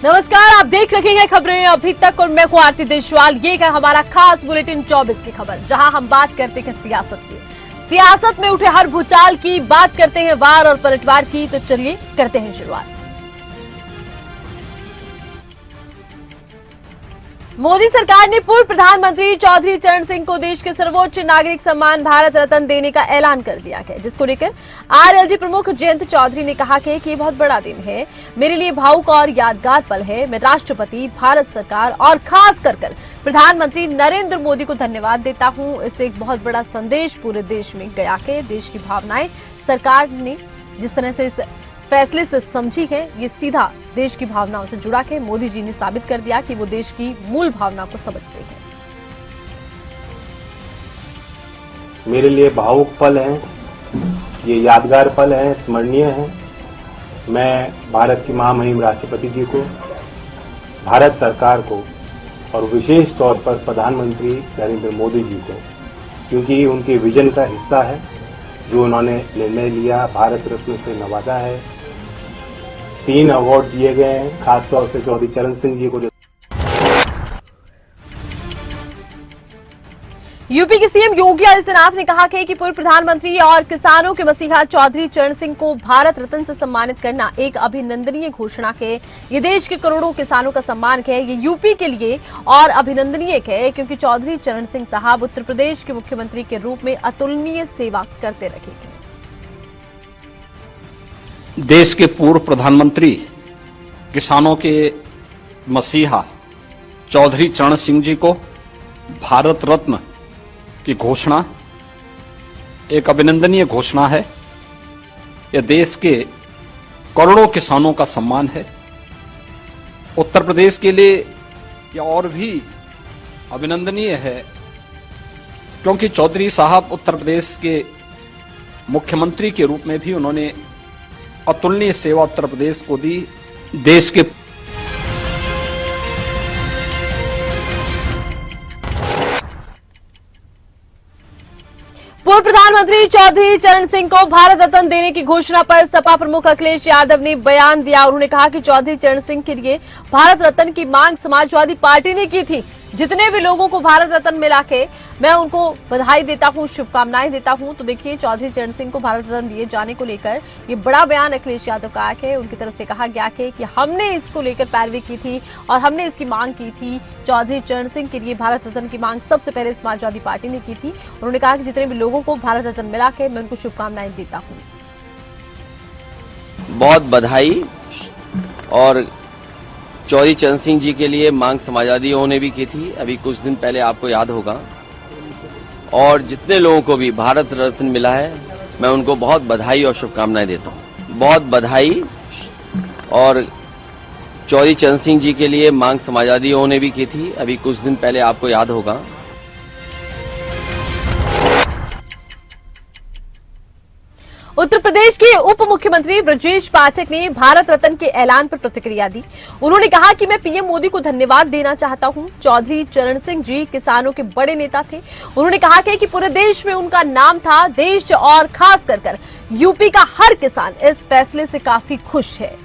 नमस्कार, आप देख रहे हैं खबरें अभी तक और मैं हूं आरती देशवाल। ये है हमारा खास बुलेटिन 24 की खबर, जहां हम बात करते हैं सियासत की। सियासत में उठे हर भूचाल की बात करते हैं, वार और पलटवार की। तो चलिए करते हैं शुरुआत। मोदी सरकार ने पूर्व प्रधानमंत्री चौधरी चरण सिंह को देश के सर्वोच्च नागरिक सम्मान भारत रत्न देने का ऐलान कर दिया है, जिसको लेकर आरएलडी प्रमुख जयंत चौधरी ने कहा है कि ये बहुत बड़ा दिन है, मेरे लिए भावुक और यादगार पल है। मैं राष्ट्रपति, भारत सरकार और खास कर प्रधानमंत्री नरेंद्र मोदी को धन्यवाद देता हूं। इससे एक बहुत बड़ा संदेश पूरे देश में गया है। देश की भावनाएं सरकार ने जिस तरह से इस फैसले से समझी है, ये सीधा देश की भावनाओं से जुड़ा है। मोदी जी ने साबित कर दिया कि वो देश की मूल भावना को समझते हैं। मेरे लिए भावुक पल है, ये यादगार पल है, स्मरणीय है। मैं भारत की महामहिम राष्ट्रपति जी को, भारत सरकार को और विशेष तौर पर प्रधानमंत्री नरेंद्र मोदी जी को, क्योंकि उनके विजन का हिस्सा है, जो उन्होंने निर्णय लिया, भारत रत्न से नवाजा है। 3 अवार्ड दिए गए हैं, खासतौर से चौधरी चरण सिंह जी को। यूपी के सीएम योगी आदित्यनाथ ने कहा है कि पूर्व प्रधानमंत्री और किसानों के मसीहा चौधरी चरण सिंह को भारत रत्न से सम्मानित करना एक अभिनंदनीय घोषणा है। ये देश के करोड़ों किसानों का सम्मान है। ये यूपी के लिए और अभिनंदनीय है, क्योंकि चौधरी चरण सिंह साहब उत्तर प्रदेश के मुख्यमंत्री के रूप में अतुलनीय सेवा करते रहे हैं। देश के पूर्व प्रधानमंत्री, किसानों के मसीहा चौधरी चरण सिंह जी को भारत रत्न की घोषणा एक अभिनंदनीय घोषणा है। यह देश के करोड़ों किसानों का सम्मान है। उत्तर प्रदेश के लिए यह और भी अभिनंदनीय है, क्योंकि चौधरी साहब उत्तर प्रदेश के मुख्यमंत्री के रूप में भी उन्होंने अतुलनीय सेवा उत्तर प्रदेश को दी। देश के पूर्व प्रधानमंत्री चौधरी चरण सिंह को भारत रत्न देने की घोषणा पर सपा प्रमुख अखिलेश यादव ने बयान दिया। उन्होंने कहा कि चौधरी चरण सिंह के लिए भारत रत्न की मांग समाजवादी पार्टी ने की थी। जितने भी लोगों को भारत रत्न मिला के मैं उनको बधाई देता हूं, शुभकामनाएं देता हूं। तो देखिए, चौधरी चरण सिंह को भारत रत्न दिए जाने को लेकर ये बड़ा बयान अखिलेश यादव का आया है। उनकी तरफ से कहा गया है कि हमने इसको लेकर पैरवी की थी और हमने इसकी मांग की थी। चौधरी चरण सिंह के लिए भारत रत्न की मांग सबसे पहले समाजवादी पार्टी ने की थी। उन्होंने कहा कि जितने भी लोगों को भारत रत्न मिला के मैं उनको शुभकामनाएं देता हूँ। बहुत बधाई। और चौधरी चरण सिंह जी के लिए मांग समाजवादियों ने भी की थी, अभी कुछ दिन पहले, आपको याद होगा। और जितने लोगों को भी भारत रत्न मिला है, मैं उनको बहुत बधाई और शुभकामनाएं देता हूं। बहुत बधाई। और चौधरी चरण सिंह जी के लिए मांग समाजवादियों ने भी की थी, अभी कुछ दिन पहले, आपको याद होगा। उत्तर प्रदेश के उप मुख्यमंत्री ब्रजेश पाठक ने भारत रत्न के ऐलान पर प्रतिक्रिया दी। उन्होंने कहा कि मैं पीएम मोदी को धन्यवाद देना चाहता हूं। चौधरी चरण सिंह जी किसानों के बड़े नेता थे। उन्होंने कहा कि पूरे देश में उनका नाम था। देश और खास कर यूपी का हर किसान इस फैसले से काफी खुश है।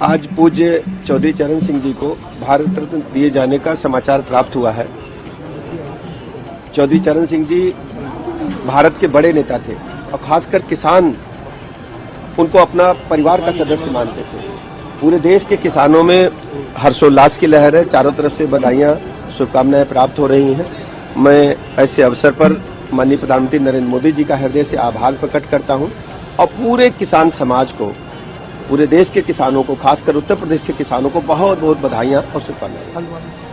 आज पूज्य चौधरी चरण सिंह जी को भारत रत्न दिए जाने का समाचार प्राप्त हुआ है। चौधरी चरण सिंह जी भारत के बड़े नेता थे और खासकर किसान उनको अपना परिवार का सदस्य मानते थे। पूरे देश के किसानों में हर्षोल्लास की लहर है। चारों तरफ से बधाइयां, शुभकामनाएं प्राप्त हो रही हैं। मैं ऐसे अवसर पर माननीय प्रधानमंत्री नरेंद्र मोदी जी का हृदय से आभार प्रकट करता हूं और पूरे किसान समाज को, पूरे देश के किसानों को, खासकर उत्तर प्रदेश के किसानों को बहुत बहुत बधाइयां और शुभकामनाएं।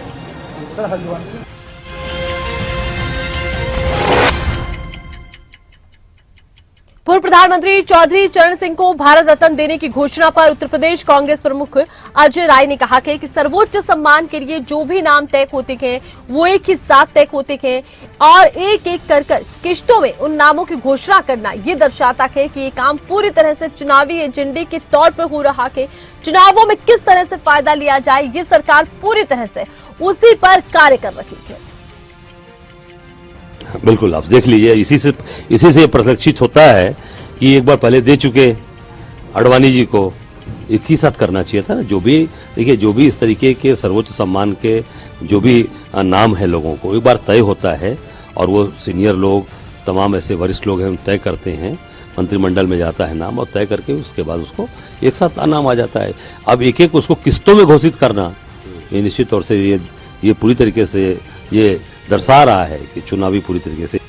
पूर्व प्रधानमंत्री चौधरी चरण सिंह को भारत रत्न देने की घोषणा पर उत्तर प्रदेश कांग्रेस प्रमुख अजय राय ने कहा कि सर्वोच्च सम्मान के लिए जो भी नाम तय होते हैं वो एक ही साथ तय होते हैं और एक एक कर किश्तों में उन नामों की घोषणा करना ये दर्शाता है कि ये काम पूरी तरह से चुनावी एजेंडे के तौर पर हो रहा है। चुनावों में किस तरह से फायदा लिया जाए, ये सरकार पूरी तरह से उसी पर कार्य कर रही है। बिल्कुल, आप देख लीजिए, इसी से प्रदर्शित होता है कि एक बार पहले दे चुके आडवाणी जी को, एक ही साथ करना चाहिए था ना। जो भी देखिए, जो भी इस तरीके के सर्वोच्च सम्मान के जो भी नाम है लोगों को एक बार तय होता है और वो सीनियर लोग, तमाम ऐसे वरिष्ठ लोग हैं, हम तय करते हैं, मंत्रिमंडल में जाता है नाम और तय करके उसके बाद उसको एक साथ नाम आ जाता है। अब एक एक उसको किस्तों में घोषित करना, ये निश्चित तौर से ये पूरी तरीके से ये दर्शा रहा है कि चुनावी पूरी तरीके से।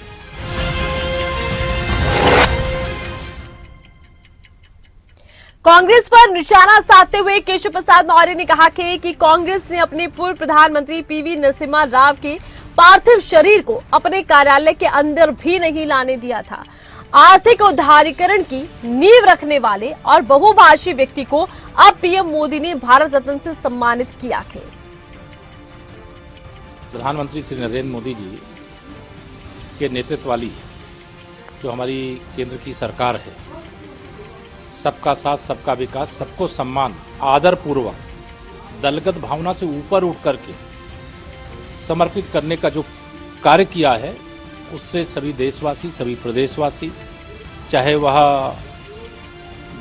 कांग्रेस पर निशाना साधते हुए केशव प्रसाद मौर्य ने कहा कि कांग्रेस ने अपने पूर्व प्रधानमंत्री पीवी नरसिम्हा राव के पार्थिव शरीर को अपने कार्यालय के अंदर भी नहीं लाने दिया था। आर्थिक उदारीकरण की नींव रखने वाले और बहुभाषी व्यक्ति को अब पीएम मोदी ने भारत रत्न से सम्मानित किया है। प्रधानमंत्री श्री नरेंद्र मोदी जी के नेतृत्व वाली जो हमारी केंद्र की सरकार है, सबका साथ, सबका विकास, सबको सम्मान, आदर पूर्वक दलगत भावना से ऊपर उठ करके समर्पित करने का जो कार्य किया है, उससे सभी देशवासी, सभी प्रदेशवासी, चाहे वह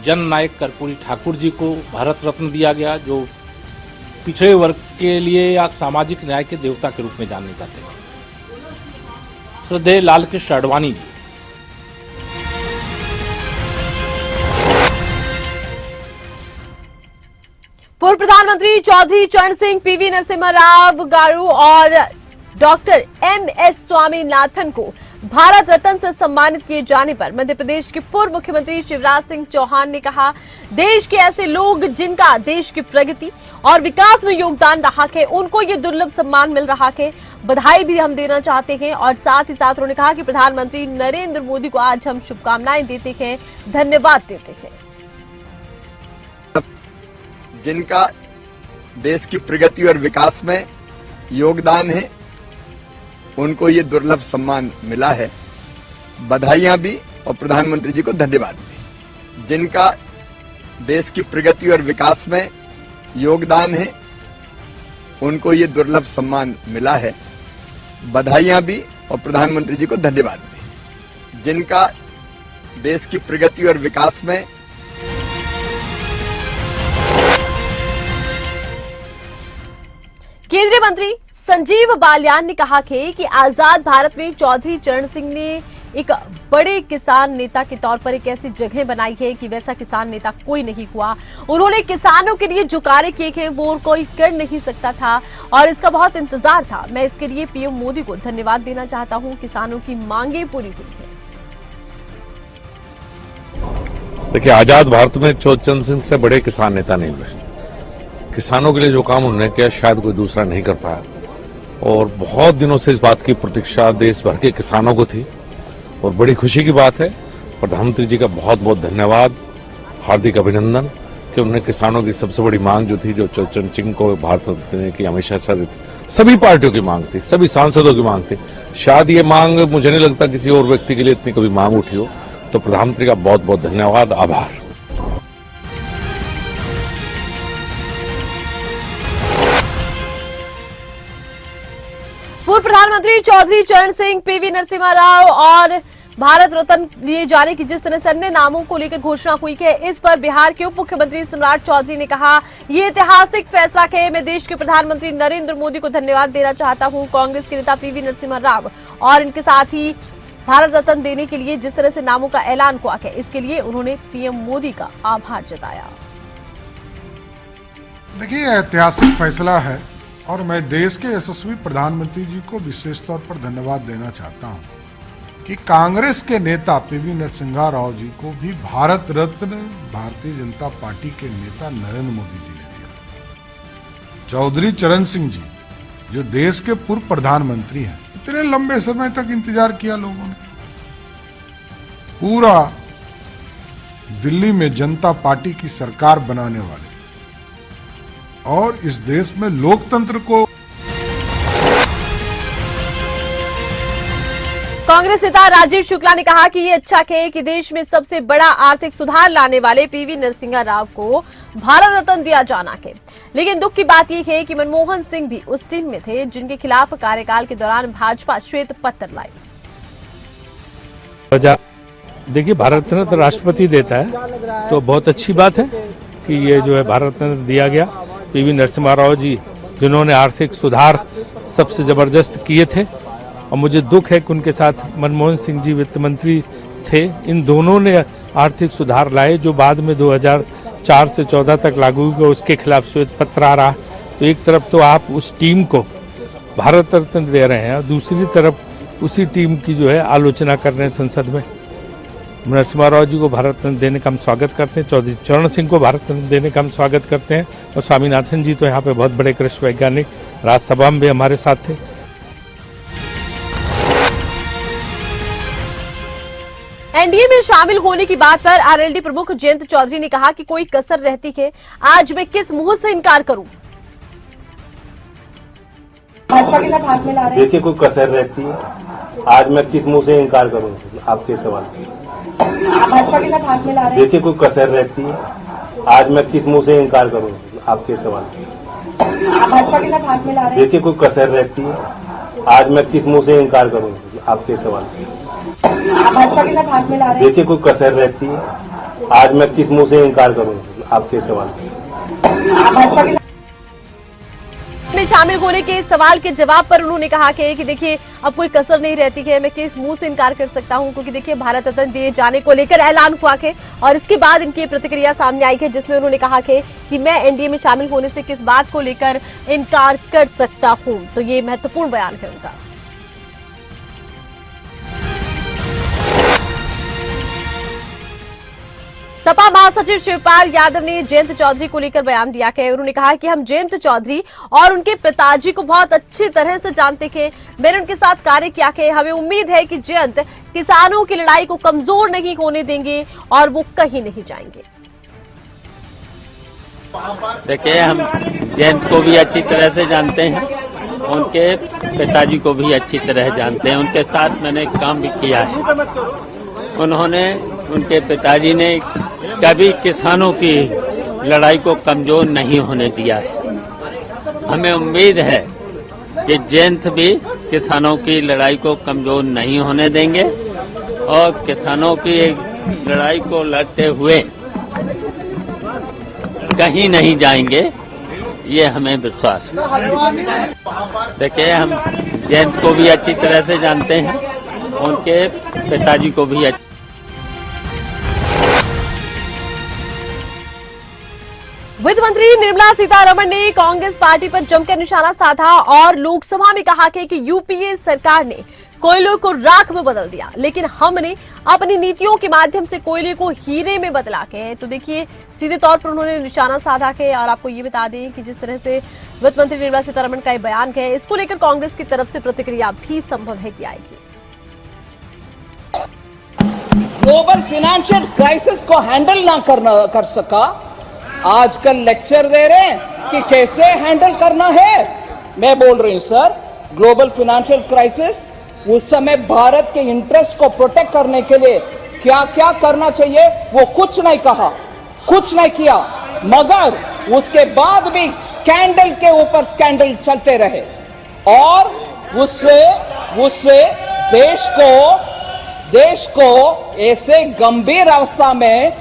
जननायक कर्पूरी ठाकुर जी को भारत रत्न दिया गया, जो पिछड़े वर्ग के लिए या सामाजिक न्याय के देवता के रूप में जाने जाते हैं, श्रद्धेय लाल कृष्ण आडवाणी जी, पूर्व प्रधानमंत्री चौधरी चरण सिंह, पीवी नरसिम्हा राव गारू और डॉक्टर एमएस स्वामीनाथन को भारत रत्न से सम्मानित किए जाने पर मध्य प्रदेश के पूर्व मुख्यमंत्री शिवराज सिंह चौहान ने कहा, देश के ऐसे लोग जिनका देश की प्रगति और विकास में योगदान रहा है, उनको ये दुर्लभ सम्मान मिल रहा है। बधाई भी हम देना चाहते हैं और साथ ही साथ उन्होंने कहा कि प्रधानमंत्री नरेंद्र मोदी को आज हम शुभकामनाएं देते हैं, धन्यवाद देते हैं। जिनका देश की प्रगति और विकास में योगदान है, उनको ये दुर्लभ सम्मान मिला है। बधाइयां भी और प्रधानमंत्री जी को धन्यवाद भी। जिनका देश की प्रगति और विकास में योगदान है, उनको ये दुर्लभ सम्मान मिला है। बधाइयां भी और प्रधानमंत्री जी को धन्यवाद भी। जिनका देश की प्रगति और विकास में केंद्रीय मंत्री संजीव बालियान ने कहा कि आजाद भारत में चौधरी चरण सिंह ने एक बड़े किसान नेता के तौर पर एक ऐसी जगह बनाई है कि वैसा किसान नेता कोई नहीं हुआ। उन्होंने किसानों के लिए जो कार्य किए हैं वो कोई कर नहीं सकता था और इसका बहुत इंतजार था। मैं इसके लिए पीएम मोदी को धन्यवाद देना चाहता हूं। किसानों की मांगे पूरी हुई है। देखिए, आजाद भारत में चौधरी चरण सिंह से बड़े किसान नेता नहीं हुए। किसानों के लिए जो काम उन्होंने किया शायद कोई दूसरा नहीं कर पाया और बहुत दिनों से इस बात की प्रतीक्षा देश भर के किसानों को थी और बड़ी खुशी की बात है। प्रधानमंत्री जी का बहुत बहुत धन्यवाद, हार्दिक अभिनंदन कि उन्होंने किसानों की सबसे बड़ी मांग जो थी, जो चौधरी चरण सिंह को भारत रत्न देने की हमेशा सभी पार्टियों की मांग थी, सभी सांसदों की मांग थी। शायद ये मांग मुझे नहीं लगता किसी और व्यक्ति के लिए इतनी कभी मांग उठी हो। तो प्रधानमंत्री का बहुत बहुत धन्यवाद, आभार। पूर्व प्रधानमंत्री चौधरी चरण सिंह, पीवी नरसिम्हा राव और भारत रत्न दिए जाने की जिस तरह से अन्य नामों को लेकर घोषणा हुई है, इस पर बिहार के उप मुख्यमंत्री सम्राट चौधरी ने कहा, ये ऐतिहासिक फैसला है। मैं देश के प्रधानमंत्री नरेंद्र मोदी को धन्यवाद देना चाहता हूं। कांग्रेस के नेता पीवी नरसिम्हा राव और इनके साथ ही भारत रत्न देने के लिए जिस तरह से नामों का ऐलान हुआ है, इसके लिए उन्होंने पीएम मोदी का आभार जताया। देखिए, ऐतिहासिक फैसला है और मैं देश के यशस्वी प्रधानमंत्री जी को विशेष तौर पर धन्यवाद देना चाहता हूं कि कांग्रेस के नेता पीवी नरसिम्हा राव जी को भी भारत रत्न भारतीय जनता पार्टी के नेता नरेंद्र मोदी जी ने दिया। चौधरी चरण सिंह जी जो देश के पूर्व प्रधानमंत्री हैं, इतने लंबे समय तक इंतजार किया लोगों ने। पूरा दिल्ली में जनता पार्टी की सरकार बनाने वाले और इस देश में लोकतंत्र को। कांग्रेस नेता राजीव शुक्ला ने कहा कि ये अच्छा है कि देश में सबसे बड़ा आर्थिक सुधार लाने वाले पीवी नरसिम्हा राव को भारत रत्न दिया जाना है। लेकिन दुख की बात यह है कि मनमोहन सिंह भी उस टीम में थे जिनके खिलाफ कार्यकाल के दौरान भाजपा श्वेत पत्र लाई। देखिए, भारत रत्न तो राष्ट्रपति देता है तो बहुत अच्छी बात है कि ये जो है भारत रत्न दिया गया। पीवी नरसिम्हा राव जी जिन्होंने आर्थिक सुधार सबसे जबरदस्त किए थे, और मुझे दुख है कि उनके साथ मनमोहन सिंह जी वित्त मंत्री थे। इन दोनों ने आर्थिक सुधार लाए जो बाद में 2004 से 14 तक लागू हुए, उसके खिलाफ श्वेत पत्र आ रहा। तो एक तरफ तो आप उस टीम को भारत रत्न दे रहे हैं और दूसरी तरफ उसी टीम की जो है आलोचना कर रहे हैं संसद में। नरसिम्हा राव जी को भारत रत्न देने का हम स्वागत करते हैं, चौधरी चरण सिंह को भारत रत्न देने का हम स्वागत करते हैं, और स्वामीनाथन जी तो यहाँ पे बहुत बड़े कृषि वैज्ञानिक राज्यसभा में भी हमारे साथ थे। एनडीए में शामिल होने की बात पर आरएलडी प्रमुख जयंत चौधरी ने कहा कि कोई कसर रहती है, आज मैं किस मुंह से इनकार करूं। भाजपा के साथ हाथ मिला रहे हैं। देखिए कोई कसर रहती है, आज मैं किस मुंह से इनकार करूं आपके सवाल। भाजपा के साथ हाथ मिला रहे हैं। देखिए कोई कसर रहती है, आज मैं किस मुंह से इनकार करूं आपके सवाल। भाजपा के साथ हाथ मिला रहे हैं। देखिए कोई कसर रहती है, आज मैं किस मुंह से इनकार करूं आपके सवाल। भाजपा के साथ हाथ मिला रहे हैं। देखिए कोई कसर रहती है, आज मैं किस मुंह से इनकार करूं आपके सवाल। भाजपा के में शामिल होने के सवाल के जवाब पर उन्होंने कहा कि देखिए अब कोई कसर नहीं रहती है, मैं किस मुंह से इनकार कर सकता हूं, क्योंकि देखिए भारत रत्न दिए जाने को लेकर ऐलान हुआ है और इसके बाद इनकी प्रतिक्रिया सामने आई है, जिसमें उन्होंने कहा कि मैं एनडीए में शामिल होने से किस बात को लेकर इनकार कर सकता हूं। तो ये महत्वपूर्ण बयान है उनका। सपा महासचिव शिवपाल यादव ने जयंत चौधरी को लेकर बयान दिया है। उन्होंने कहा कि हम जयंत चौधरी और उनके पिताजी को बहुत अच्छी तरह से जानते हैं, मैंने उनके साथ कार्य किया है, हमें उम्मीद है कि जयंत किसानों की लड़ाई को कमजोर नहीं होने देंगे और वो कहीं नहीं जाएंगे। देखिए हम जयंत को भी अच्छी तरह से जानते हैं, उनके पिताजी को भी अच्छी तरह जानते हैं, उनके साथ मैंने काम भी किया है। उनके पिताजी ने कभी किसानों की लड़ाई को कमजोर नहीं होने दिया है। हमें उम्मीद है कि जयंत भी किसानों की लड़ाई को कमजोर नहीं होने देंगे और किसानों की लड़ाई को लड़ते हुए कहीं नहीं जाएंगे, ये हमें विश्वास है। देखिए हम जयंत को भी अच्छी तरह से जानते हैं, उनके पिताजी को भी वित्त मंत्री निर्मला सीतारमण ने कांग्रेस पार्टी पर जमकर निशाना साधा और लोकसभा में कहा कि यूपीए सरकार ने कोयले को राख में बदल दिया, लेकिन हमने अपनी नीतियों के माध्यम से कोयले को हीरे में बदला के है। तो देखिए सीधे तौर पर उन्होंने निशाना साधा है। और आपको ये बता दें कि जिस तरह से वित्त मंत्री निर्मला सीतारमण का बयान है, इसको लेकर कांग्रेस की तरफ से प्रतिक्रिया भी संभव है कि आएगी। ग्लोबल फाइनेंशियल क्राइसिस को हैंडल ना कर सका, आजकल लेक्चर दे रहे हैं कि कैसे हैंडल करना है। मैं बोल रही हूं सर, ग्लोबल फाइनेंशियल क्राइसिस उस समय भारत के इंटरेस्ट को प्रोटेक्ट करने के लिए क्या क्या करना चाहिए वो कुछ नहीं कहा, कुछ नहीं किया, मगर उसके बाद भी स्कैंडल के ऊपर स्कैंडल चलते रहे और उससे देश को ऐसे गंभीर अवस्था में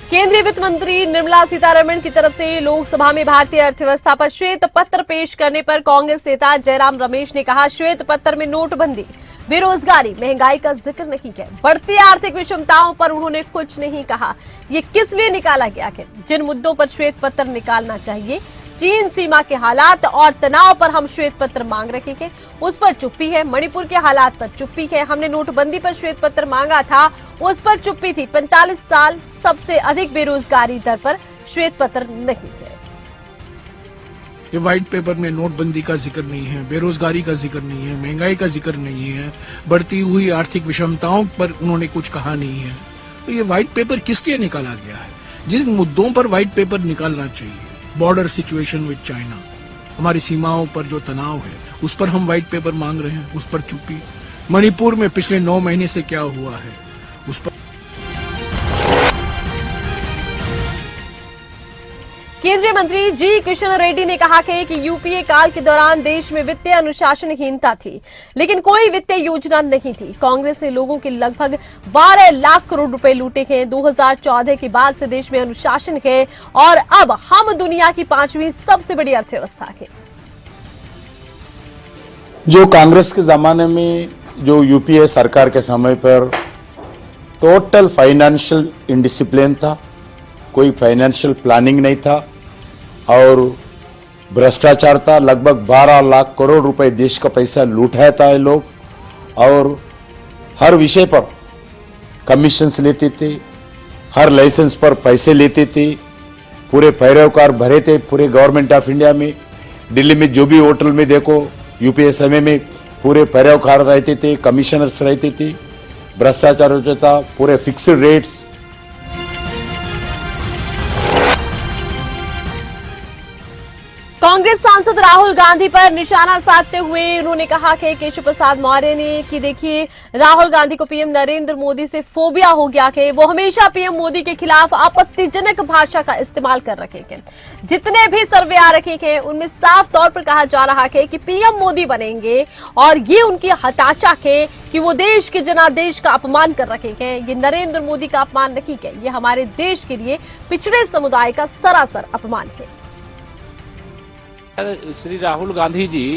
केंद्रीय वित्त मंत्री निर्मला सीतारमण की तरफ से लोकसभा में भारतीय अर्थव्यवस्था पर श्वेत पत्र पेश करने पर कांग्रेस नेता जयराम रमेश ने कहा, श्वेत पत्र में नोटबंदी, बेरोजगारी, महंगाई का जिक्र नहीं किया, बढ़ती आर्थिक विषमताओं पर उन्होंने कुछ नहीं कहा। ये किस लिए निकाला गया है? जिन मुद्दों पर श्वेत पत्र निकालना चाहिए, चीन सीमा के हालात और तनाव पर हम श्वेत पत्र मांग रहे हैं, उस पर चुप्पी है। मणिपुर के हालात पर चुप्पी है। हमने नोटबंदी पर श्वेत पत्र मांगा था, उस पर चुप्पी थी। 45 साल सबसे अधिक बेरोजगारी दर पर श्वेत पत्र नहीं है। ये व्हाइट पेपर में नोटबंदी का जिक्र नहीं है, बेरोजगारी का जिक्र नहीं है, महंगाई का जिक्र नहीं है, बढ़ती हुई आर्थिक विषमताओं पर उन्होंने कुछ कहा नहीं है। तो ये व्हाइट पेपर किस लिए निकाला गया है? जिन मुद्दों पर व्हाइट पेपर निकालना चाहिए, बॉर्डर सिचुएशन विद चाइना, हमारी सीमाओं पर जो तनाव है, उस पर हम व्हाइट पेपर मांग रहे हैं, उस पर चुप्पी। मणिपुर में पिछले 9 महीने से क्या हुआ है, उस पर। केंद्रीय मंत्री जी किशन रेड्डी ने कहा कि यूपीए काल के दौरान देश में वित्तीय अनुशासनहीनता थी, लेकिन कोई वित्तीय योजना नहीं थी। कांग्रेस ने लोगों के लगभग 12 लाख करोड़ रुपए लूटे हैं। 2014 के बाद से देश में अनुशासन है और अब हम दुनिया की 5वीं सबसे बड़ी अर्थव्यवस्था है। जो कांग्रेस के जमाने में जो यूपीए सरकार के समय पर टोटल फाइनेंशियल इंडिसिप्लिन था, कोई फाइनेंशियल प्लानिंग नहीं था और भ्रष्टाचार था। लगभग 12 लाख करोड़ रुपए देश का पैसा लूटाया था ये लोग और हर विषय पर कमीशंस लेते थे, हर लाइसेंस पर पैसे लेते थे, पूरे पैरोकार भरे थे पूरे गवर्नमेंट ऑफ इंडिया में। दिल्ली में जो भी होटल में देखो यूपीए समय में पूरे पैरोकार रहते थे, कमिश्नर्स रहते थे, भ्रष्टाचार होता था, पूरे फिक्स्ड रेट्स। कांग्रेस सांसद राहुल गांधी पर निशाना साधते हुए उन्होंने कहा कि केशव प्रसाद मौर्य ने कि देखिए राहुल गांधी को पीएम नरेंद्र मोदी से फोबिया हो गया है। वो हमेशा पीएम मोदी के खिलाफ आपत्तिजनक भाषा का इस्तेमाल कर रखे हैं। जितने भी सर्वे आ रखे हैं उनमें साफ तौर पर कहा जा रहा है कि पीएम मोदी बनेंगे और ये उनकी हताशा है कि वो देश के जनादेश का अपमान कर रखे हैं। ये नरेंद्र मोदी का अपमान नहीं है, ये हमारे देश के लिए पिछड़े समुदाय का सरासर अपमान है। श्री राहुल गांधी जी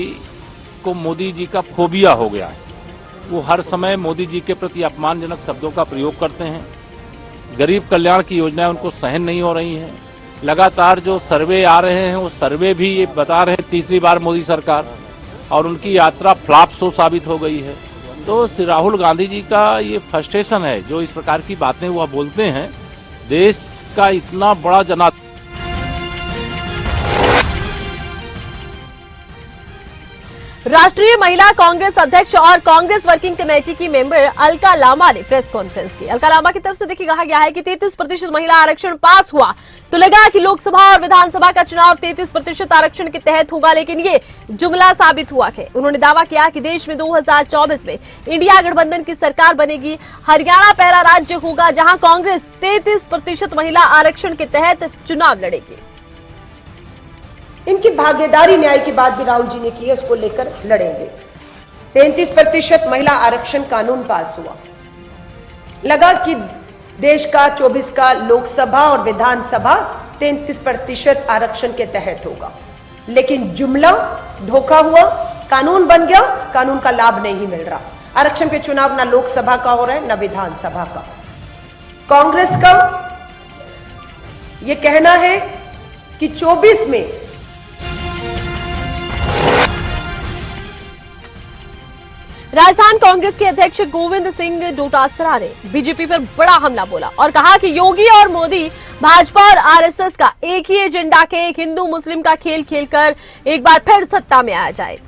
को मोदी जी का फोबिया हो गया है। वो हर समय मोदी जी के प्रति अपमानजनक शब्दों का प्रयोग करते हैं। गरीब कल्याण की योजनाएं उनको सहन नहीं हो रही हैं। लगातार जो सर्वे आ रहे हैं वो सर्वे भी ये बता रहे हैं तीसरी बार मोदी सरकार, और उनकी यात्रा फ्लॉप शो साबित हो गई है। तो श्री राहुल गांधी जी का ये फ्रस्ट्रेशन है, जो इस प्रकार की बातें वह बोलते हैं। देश का इतना बड़ा जनादेश राष्ट्रीय महिला कांग्रेस अध्यक्ष और कांग्रेस वर्किंग कमेटी की मेंबर अलका लांबा ने प्रेस कॉन्फ्रेंस की। अलका लांबा की तरफ से देखिए कहा गया है कि 33% महिला आरक्षण पास हुआ तो लगा कि लोकसभा और विधानसभा का चुनाव 33% आरक्षण के तहत होगा, लेकिन ये जुमला साबित हुआ है। उन्होंने दावा किया कि देश में 2024 में इंडिया गठबंधन की सरकार बनेगी। हरियाणा पहला राज्य होगा जहां कांग्रेस 33% महिला आरक्षण के तहत चुनाव लड़ेगी। इनकी भागीदारी न्याय की बात भी राहुल जी ने की है, उसको लेकर लड़ेंगे। 33% महिला आरक्षण कानून पास हुआ, लगा कि देश का 24 का लोकसभा और विधानसभा 33% आरक्षण के तहत होगा, लेकिन जुमला धोखा हुआ। कानून बन गया, कानून का लाभ नहीं मिल रहा। आरक्षण के चुनाव ना लोकसभा का हो रहा है ना विधानसभा का। कांग्रेस का यह कहना है कि 24 में राजस्थान कांग्रेस के अध्यक्ष गोविंद सिंह डोटासरा ने बीजेपी पर बड़ा हमला बोला और कहा कि योगी और मोदी भाजपा और आरएसएस का एक ही एजेंडा के हिंदू मुस्लिम का खेल खेलकर एक बार फिर सत्ता में आ जाए।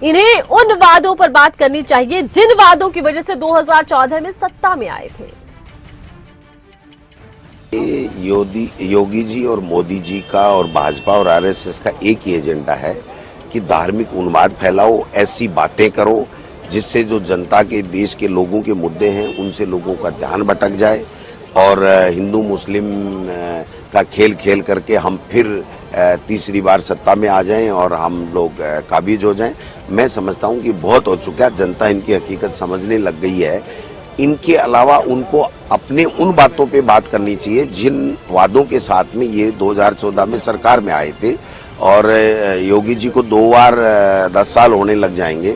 इन्हें उन वादों पर बात करनी चाहिए जिन वादों की वजह से 2014 में सत्ता में आए थे। योगी जी और मोदी जी का और भाजपा और आरएसएस का एक ही एजेंडा है कि धार्मिक उन्माद फैलाओ, ऐसी बातें करो जिससे जो जनता के देश के लोगों के मुद्दे हैं उनसे लोगों का ध्यान भटक जाए और हिंदू मुस्लिम का खेल खेल करके हम फिर तीसरी बार सत्ता में आ जाएं और हम लोग काबिज हो जाएं। मैं समझता हूं कि बहुत हो चुका है, जनता इनकी हकीकत समझने लग गई है। इनके अलावा उनको अपने उन बातों पे बात करनी चाहिए जिन वादों के साथ में ये 2014 में सरकार में आए थे, और योगी जी को 2 बार 10 साल होने लग जाएंगे।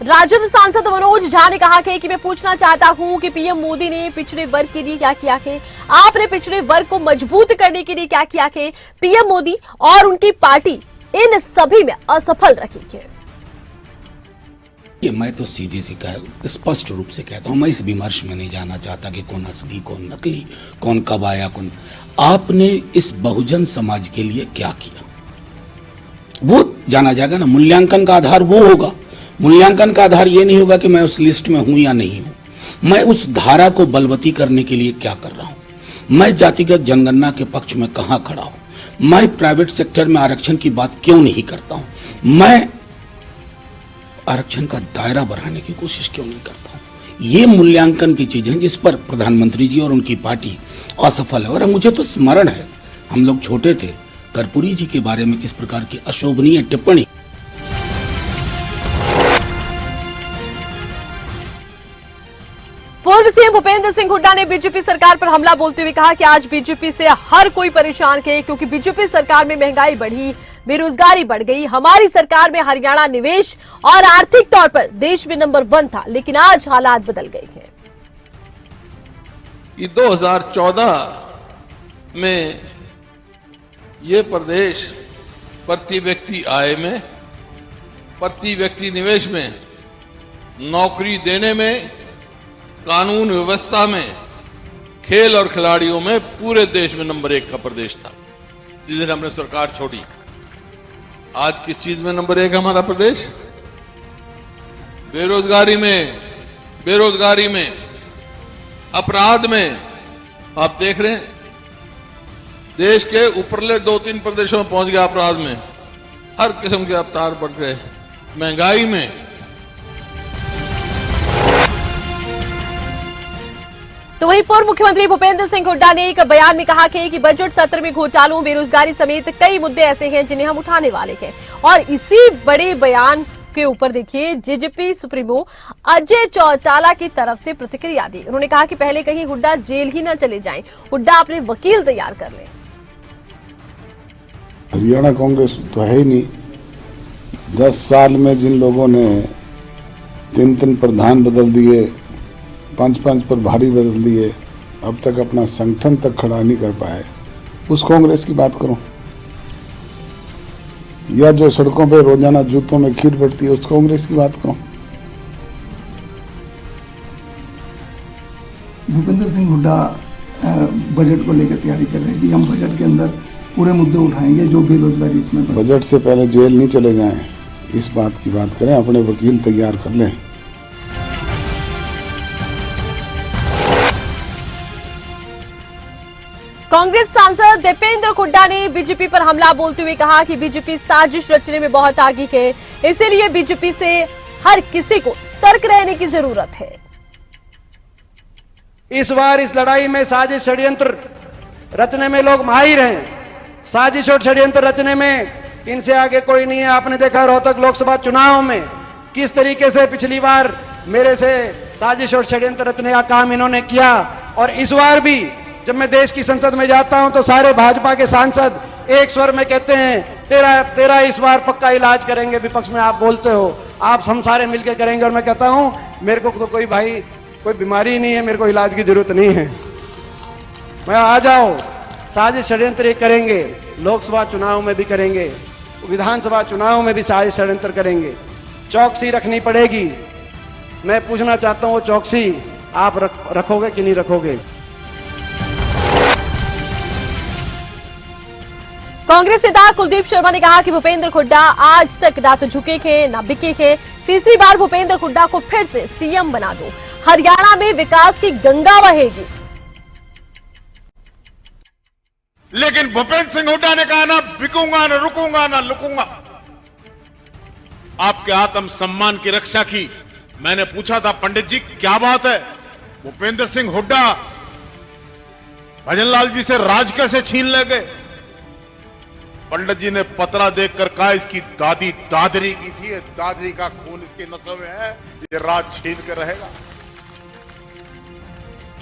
राजद सांसद मनोज झा ने कहा कि मैं पूछना चाहता हूं कि पीएम मोदी ने पिछड़े वर्ग के लिए क्या किया है, आपने पिछड़े वर्ग को मजबूत करने के लिए क्या किया है। पीएम मोदी और उनकी पार्टी इन सभी में असफल रही है। ये मैं तो सीधे से स्पष्ट रूप से कहता हूं, मैं इस विमर्श में नहीं जाना चाहता कि कौन असली कौन नकली, कौन कब आया कौन। आपने इस बहुजन समाज के लिए क्या किया वो जाना जाएगा ना। मूल्यांकन का आधार वो होगा। मूल्यांकन का आधार ये नहीं होगा कि मैं उस लिस्ट में हूं या नहीं हूं। मैं उस धारा को बलवती करने के लिए क्या कर रहा हूं, मैं जातिगत जनगणना के पक्ष में कहां खड़ा हूं, मैं प्राइवेट सेक्टर में आरक्षण की बात क्यों नहीं करता हूं, मैं आरक्षण का दायरा बढ़ाने की कोशिश क्यों नहीं करता हूं। ये मूल्यांकन की चीजें जिस पर प्रधानमंत्री जी और उनकी पार्टी असफल है। और मुझे तो स्मरण है, हम लोग छोटे थे, कर्पूरी जी के बारे में किस प्रकार की अशोभनीय टिप्पणी। पूर्व सीएम भूपेंद्र सिंह हुड्डा ने बीजेपी सरकार पर हमला बोलते हुए कहा कि आज बीजेपी से हर कोई परेशान है, क्योंकि बीजेपी सरकार में महंगाई बढ़ी, बेरोजगारी बढ़ गई। हमारी सरकार में हरियाणा निवेश और आर्थिक तौर पर देश में नंबर 1 था, लेकिन आज हालात बदल गए हैं। 2014 में ये प्रदेश प्रति व्यक्ति आय में, प्रति व्यक्ति निवेश में, नौकरी देने में, कानून व्यवस्था में, खेल और खिलाड़ियों में पूरे देश में नंबर 1 का प्रदेश था। जिस दिन हमने सरकार छोड़ी, आज किस चीज में नंबर 1 हमारा प्रदेश? बेरोजगारी में, अपराध में। आप देख रहे हैं देश के ऊपरले 2-3 प्रदेशों में पहुंच गया अपराध में, हर किस्म के अवतार बढ़ रहे, महंगाई में। तो वहीं पूर्व मुख्यमंत्री भूपेंद्र सिंह हुड्डा ने एक बयान में कहा कि बजट सत्र में घोटालों, बेरोजगारी समेत कई मुद्दे ऐसे हैं जिन्हें हम उठाने वाले हैं। और इसी बड़े बयान के ऊपर देखिए जेजेपी सुप्रीमो अजय चौटाला की तरफ से प्रतिक्रिया दी। उन्होंने कहा कि पहले कहीं हुड्डा जेल ही न चले जाएं, हुड्डा अपने वकील तैयार कर लें। हरियाणा कांग्रेस तो है ही नहीं। 10 साल में जिन लोगों ने 3 प्रधान बदल दिए, 5 प्रभारी बदल दिए, अब तक अपना संगठन तक खड़ा नहीं कर पाए, उस कांग्रेस की बात करो। या जो सड़कों पे रोजाना जूतों में खीर बढ़ती है, उस कांग्रेस की बात करो। भूपेंद्र सिंह हुड्डा बजट को लेकर तैयारी कर रहे हैं कि हम बजट के अंदर पूरे मुद्दे उठाएंगे जो बेरोजगारी इसमें। बजट से पहले जेल नहीं चले जाएं, इस बात की बात करें, अपने वकील तैयार कर लें। कांग्रेस सांसद दीपेंद्र हुड्डा ने बीजेपी पर हमला बोलते हुए कहा कि बीजेपी साजिश रचने में बहुत आगे है, इसीलिए बीजेपी से हर किसी को सतर्क रहने की जरूरत है। इस बार इस लड़ाई में साजिश षड्यंत्र रचने में लोग माहिर हैं। साजिश और षड्यंत्र रचने में इनसे आगे कोई नहीं है। आपने देखा रोहतक लोकसभा चुनाव में किस तरीके से पिछली बार मेरे से साजिश और षड्यंत्र रचने का काम इन्होंने किया, और इस बार भी जब मैं देश की संसद में जाता हूं तो सारे भाजपा के सांसद एक स्वर में कहते हैं तेरा इस बार पक्का इलाज करेंगे। विपक्ष में आप बोलते हो आप हम सारे मिलकर करेंगे, और मैं कहता हूं मेरे को तो कोई बीमारी नहीं है, मेरे को इलाज की जरूरत नहीं है। मैं आ जाओ, साजिश षड्यंत्र करेंगे, लोकसभा चुनाव में भी करेंगे, विधानसभा चुनाव में भी साजिश षड्यंत्र करेंगे। चौकसी रखनी पड़ेगी। मैं पूछना चाहता हूं वो चौकसी आप रखोगे कि नहीं रखोगे? कांग्रेस नेता कुलदीप शर्मा ने कहा कि भूपेंद्र हुड्डा आज तक ना तो झुके थे ना बिके थे। तीसरी बार भूपेंद्र हुड्डा को फिर से सीएम बना दो, हरियाणा में विकास की गंगा बहेगी। लेकिन भूपेंद्र सिंह हुड्डा ने कहा ना बिकूंगा, ना रुकूंगा, ना लुकूंगा। आपके आत्म सम्मान की रक्षा की। मैंने पूछा था पंडित जी क्या बात है, भूपेंद्र सिंह हुड्डा भजनलाल जी से राज कैसे छीन ले गए? पंडित जी ने पतरा देखकर कहा इसकी दादी दादरी की थी, दादरी का खून इसके नसों में है, ये राज छीन कर रहेगा।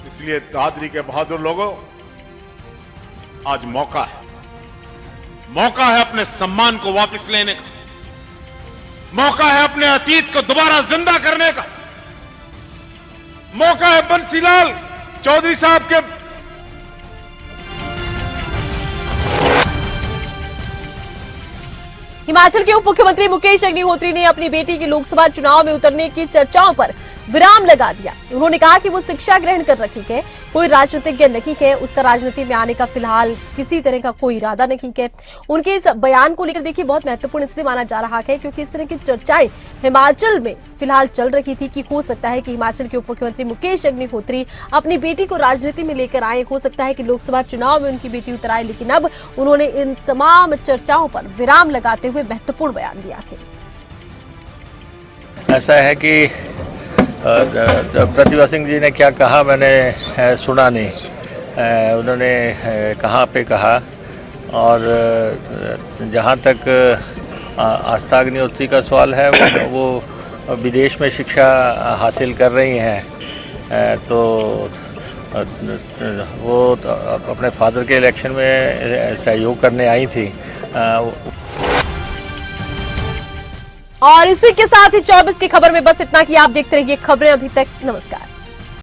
इसलिए दादरी के बहादुर लोगों, आज मौका है अपने सम्मान को वापस लेने का, मौका है अपने अतीत को दोबारा जिंदा करने का, मौका है बंसीलाल चौधरी साहब के हिमाचल के उप मुख्यमंत्री मुकेश अग्निहोत्री ने अपनी बेटी की लोकसभा चुनाव में उतरने की चर्चाओं पर विराम लगा दिया। उन्होंने कहा कि वो शिक्षा ग्रहण कर रखी है, कोई राजनीतिज्ञ नहीं है, उसका राजनीति में आने का फिलहाल किसी तरह का कोई इरादा नहीं है। उनके इस बयान को लेकर देखिए बहुत महत्वपूर्ण इसलिए माना जा रहा है क्योंकि इस तरह की चर्चाएं हिमाचल में फिलहाल चल रही थी कि हो सकता है कि हिमाचल के उप मुख्यमंत्री मुकेश अग्निहोत्री अपनी बेटी को राजनीति में लेकर आए, हो सकता है कि लोकसभा चुनाव में उनकी बेटी उतर आए। लेकिन अब उन्होंने इन तमाम चर्चाओं पर विराम लगाते हुए महत्वपूर्ण बयान दिया है। ऐसा है कि प्रतिभा सिंह जी ने क्या कहा मैंने सुना नहीं। उन्होंने कहाँ पे कहा। और जहाँ तक आस्था अग्निहोत्री का सवाल है, वो विदेश में शिक्षा हासिल कर रही हैं, तो वो अपने फादर के इलेक्शन में सहयोग करने आई थी। और इसी के साथ ही 24 की खबर में बस इतना कि आप देखते रहिए खबरें अभी तक। नमस्कार।